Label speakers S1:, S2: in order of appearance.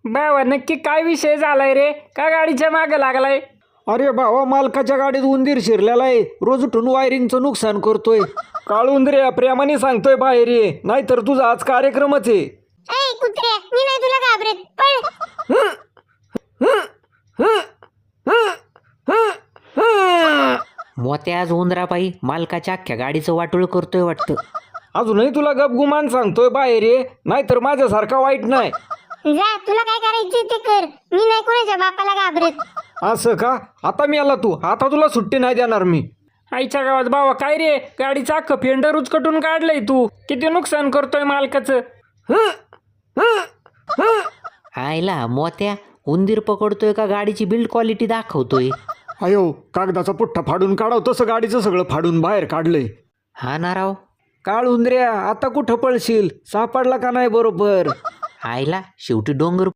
S1: बाबा नक्की काय विषय झालाय रे? का गाडीच्या मागे लागलाय?
S2: अरे भावा, मालकाच्या गाडीत उंदीर शिरलेला आहे. रोज उठून वायरिंगचं नुकसान करतोय. काळ उंदरे प्रेमाने सांगतोय बाहेर ये, नाहीतर तुझा आज कार्यक्रमच आहे.
S3: ए कुत्रे, मी नाही तुला घाबरत, पळ.
S4: मोत्या आज उंदरापायी मालकाच्या अख्ख्या गाडीचं वाटोळ करतोय वाटतं.
S2: अजूनही तुला गपगुमान सांगतोय बाहेर ये, नाहीतर माझ्यासारखा वाईट नाही.
S3: जा, तुला काय करायचं ते कर. मी नाही कोणाच्या बापाला घाबरत.
S2: असं का? आता मी आला तू, आता तुला सुट्टी नाही देणार मी.
S1: आईच्या गावात बाबा काय रे? गाडीचं अख्खं फेंडर उचकटून काढलंय तू. किती नुकसान करतोय मालकाचं.
S4: आयला मोत्या उंदीर पकडतोय का गाडीची बिल्ड क्वालिटी दाखवतोय?
S2: अयो, कागदाचा पुठ्ठा फाडून काढाव तसं गाडीचं सगळं फाडून बाहेर काढलंय.
S4: हा ना राव.
S2: काळ उंदऱ्या, आता कुठं पळशील? सापडला का नाही बरोबर?
S4: आयला शेवटी डोंगर